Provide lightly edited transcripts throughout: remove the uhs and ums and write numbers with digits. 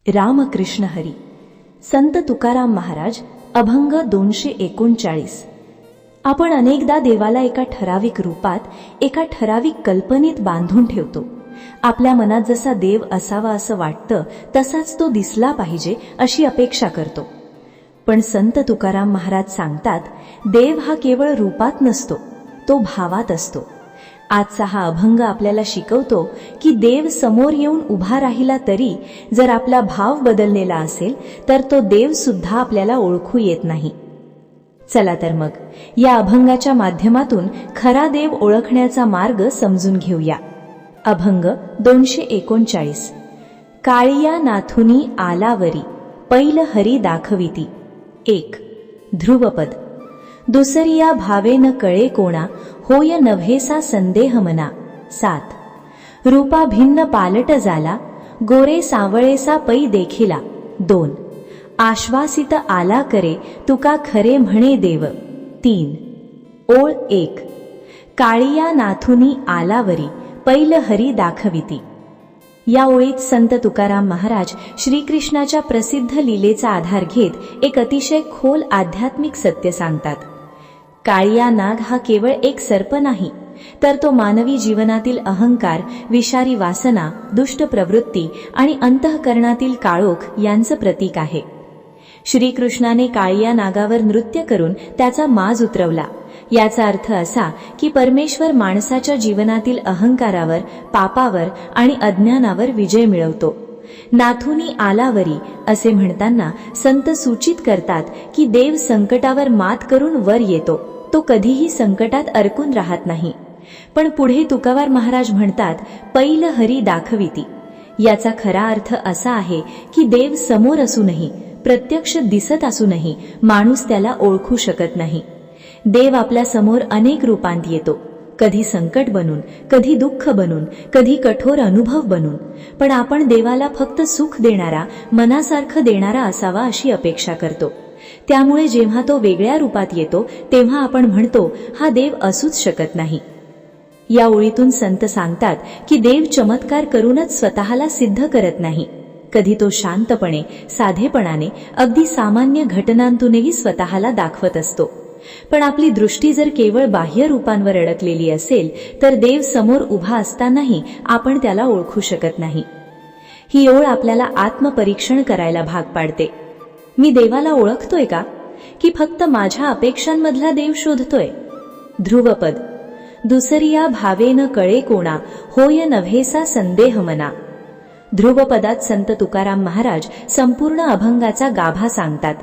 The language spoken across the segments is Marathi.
रामकृष्ण हरी. संत तुकाराम महाराज. अभंग 239. आपण अनेकदा देवाला एका ठराविक रूपात, एका ठराविक कल्पनेत बांधून ठेवतो. आपल्या मनात जसा देव असावा असं वाटतं तसाच तो दिसला पाहिजे अशी अपेक्षा करतो. पण संत तुकाराम महाराज सांगतात, देव हा केवळ रूपात नसतो, तो भावात असतो. आजचा हा अभंग आपल्याला शिकवतो की देव समोर येऊन उभा राहिला तरी जर आपला भाव बदललेला असेल तर तो देव सुद्धा आपल्याला ओळखू येत नाही. चला तर मग या अभंगाच्या माध्यमातून खरा देव ओळखण्याचा मार्ग समजून घेऊया. अभंग 239. काळिया नाथुनी आलावरी, पैल हरी दाखविती. 1. ध्रुवपद. दुसरिया भावे न कळे कोणा, होय नव्हेसा संदेह मना. 7. रूपा भिन्न पालट झाला, गोरे सावळेसा पै देखिला. 2. आश्वासित आला करे, तुका खरे म्हणे देव. 3. ओळ 1. काळिया नाथुनी आलावरी, पैल हरी दाखविती. या ओळीत संत तुकाराम महाराज श्रीकृष्णाच्या प्रसिद्ध लीलेचा आधार घेत एक अतिशय खोल आध्यात्मिक सत्य सांगतात. काळिया नाग हा केवळ एक सर्प नाही, तर तो मानवी जीवनातील अहंकार, विषारी वासना, दुष्ट प्रवृत्ती आणि अंतःकरणातील काळोख यांचं प्रतीक आहे. श्रीकृष्णाने काळिया नागावर नृत्य करून त्याचा माज उतरवला. याचा अर्थ असा की परमेश्वर माणसाच्या जीवनातील अहंकारावर, पापावर आणि अज्ञानावर विजय मिळवतो. नाथुनी आलावरी असे म्हणताना संत सूचित करतात की देव संकटावर मात करून वर येतो, तो कधीही संकटात अडकून राहत नाही. पण पुढे तुकाराम महाराज म्हणतात, पैल हरी दाखविती. याचा खरा अर्थ असा आहे की देव समोर असूनही, प्रत्यक्ष दिसत असूनही माणूस त्याला ओळखू शकत नाही. देव आपल्या समोर अनेक रूपांत येतो, कधी संकट बनून, कधी दुःख बनून, कधी कठोर अनुभव बनून. पण आपण देवाला फक्त सुख देणारा, मनासारखं देणारा असावा अशी अपेक्षा करतो. त्यामुळे जेव्हा तो वेगळ्या रूपात येतो तेव्हा आपण म्हणतो, हा देव असूच शकत नाही. या ओळीतून संत सांगतात की देव चमत्कार करूनच स्वतःला सिद्ध करत नाही. कधी तो शांतपणे, साधेपणाने, अगदी सामान्य घटनांतूनही स्वतःला दाखवत असतो. पण आपली दृष्टी जर केवळ बाह्य रूपांवर अडकलेली असेल तर देव समोर उभा असतानाही आपण त्याला ओळखू शकत नाही. ही ओळ आपल्याला आत्मपरीक्षण करायला भाग पाडते. मी देवाला ओळखतोय का, की फक्त माझ्या अपेक्षांमधला देव शोधतोय? ध्रुवपद. दुसरिया भावे न कळे कोणा, होय नव्हेसा संदेह मना. ध्रुवपदात संत तुकाराम महाराज संपूर्ण अभंगाचा गाभा सांगतात.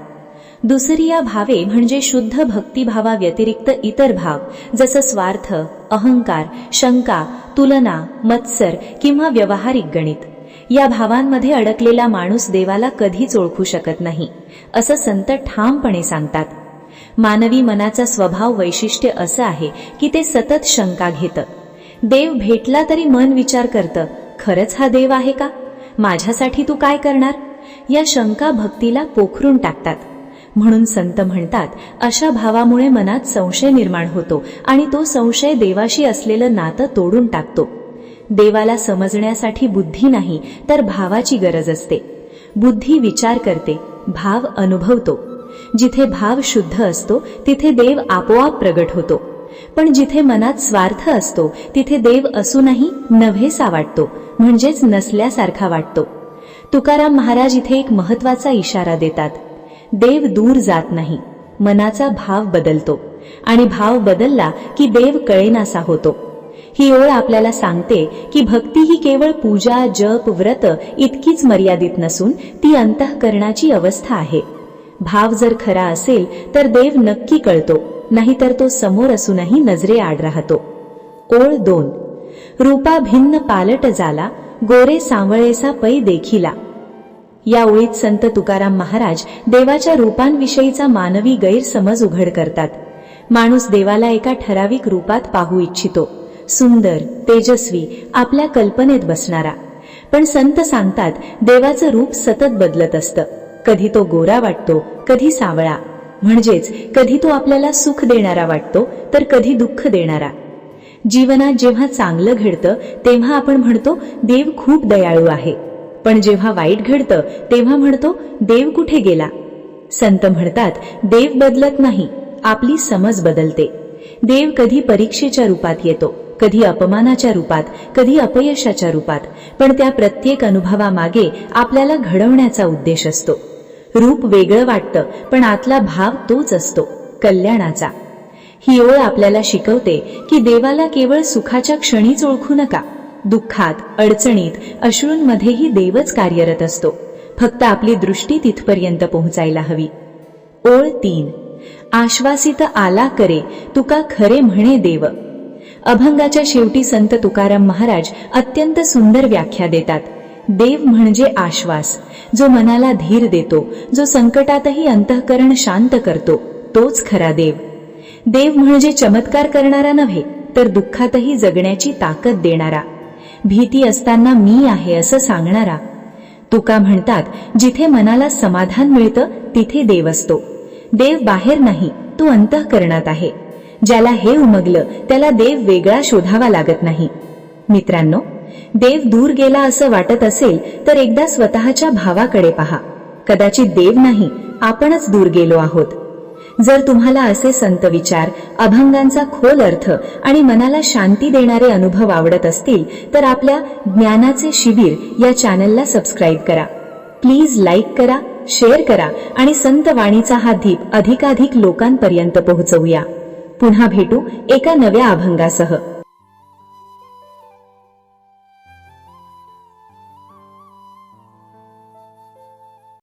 दुसरिया भावे म्हणजे शुद्ध भक्तिभावा व्यतिरिक्त इतर भाव, जसं स्वार्थ, अहंकार, शंका, तुलना, मत्सर किंवा व्यावहारिक गणित. या भावांमध्ये अडकलेला माणूस देवाला कधीच ओळखू शकत नाही, असं संत ठामपणे सांगतात. मानवी मनाचा स्वभाव वैशिष्ट्य असं आहे की ते सतत शंका घेतं. देव भेटला तरी मन विचार करतं, खरंच हा देव आहे का, माझ्यासाठी तू काय करणार? या शंका भक्तीला पोखरून टाकतात. म्हणून संत म्हणतात, अशा भावामुळे मनात संशय निर्माण होतो आणि तो संशय देवाशी असलेलं नातं तोडून टाकतो. देवाला समजण्यासाठी बुद्धी नाही तर भावाची गरज असते. बुद्धी विचार करते, भाव अनुभवतो. जिथे भाव शुद्ध असतो तिथे देव आपोआप प्रगट होतो. पण जिथे मनात स्वार्थ असतो तिथे देव असूनही नव्हेसा वाटतो, म्हणजेच नसल्यासारखा वाटतो. तुकाराम महाराज इथे एक महत्वाचा इशारा देतात. देव दूर जात नाही, मनाचा भाव बदलतो आणि भाव बदलला की देव कळेनासा होतो. ही ओळ आपल्याला सांगते की भक्ती ही केवळ पूजा, जप, व्रत इतकीच मर्यादित नसून ती अंतःकरणाची अवस्था आहे. भाव जर खरा असेल तर देव नक्की कळतो, नाहीतर तो समोर असूनही नजरेआड राहतो. ओळ 2. रूपा भिन्न पालट झाला, गोरे सावळेसा पै देखिला. या ओळीत संत तुकाराम महाराज देवाच्या रूपांविषयीचा मानवी गैरसमज उघड करतात. माणूस देवाला एका ठराविक रूपात पाहू इच्छितो, सुंदर, तेजस्वी, आपल्या कल्पनेत बसणारा. पण संत सांगतात, देवाचं रूप सतत बदलत असतं. कधी तो गोरा वाटतो, कधी सावळा, म्हणजेच कधी तो आपल्याला सुख देणारा वाटतो तर कधी दुःख देणारा. जीवनात जेव्हा चांगलं घडतं तेव्हा आपण म्हणतो, देव खूप दयाळू आहे. पण जेव्हा वाईट घडतं तेव्हा म्हणतो देव कुठे गेला. संत म्हणतात देव बदलत नाही, आपली समज बदलते. देव कधी परीक्षेच्या रूपात येतो, कधी अपमानाच्या रूपात, कधी अपयशाच्या रूपात, पण त्या प्रत्येक अनुभवामागे आपल्याला घडवण्याचा उद्देश असतो. रूप वेगळं वाटतं पण आतला भाव तोच असतो, कल्याणाचा. ही ओळ आपल्याला शिकवते की देवाला केवळ सुखाच्या क्षणीच ओळखू नका. दुःखात, अडचणीत, अश्रूंमध्येही देवच कार्यरत असतो. फक्त आपली दृष्टी तिथपर्यंत पोहोचायला हवी. ओळ 3. आश्वासित आला करे तुका खरे म्हणे देव. अभंगाच्या शेवटी संत तुकाराम महाराज अत्यंत सुंदर व्याख्या देतात. देव म्हणजे आश्वास, जो मनाला धीर देतो, जो संकटातही अंतःकरण शांत करतो, तोच खरा देव. देव म्हणजे चमत्कार करणारा नव्हे, तर दुःखातही जगण्याची ताकद देणारा. भीती असताना मी आहे असं सांगणारा. तुका म्हणतात जिथे मनाला समाधान मिळतं तिथे देव असतो. देव बाहेर नाही, तो अंतःकरणात आहे. ज्याला हे उमगलं त्याला देव वेगळा शोधावा लागत नाही. मित्रांनो, देव दूर गेला असं वाटत असेल तर एकदा स्वतःच्या भावाकडे पहा. कदाचित देव नाही, आपणच दूर गेलो आहोत. जर तुम्हाला असे संत विचार, अभंगांचा खोल अर्थ आणि मनाला शांती देणारे अनुभव आवडत असतील तर आपल्या ज्ञानाचे शिबिर या चॅनलला सबस्क्राईब करा. प्लीज लाईक करा, शेअर करा आणि संत वाणीचा हा दीप अधिकाधिक लोकांपर्यंत पोहोचवूया. पुन्हा भेटू एका नव्या अभंगासह.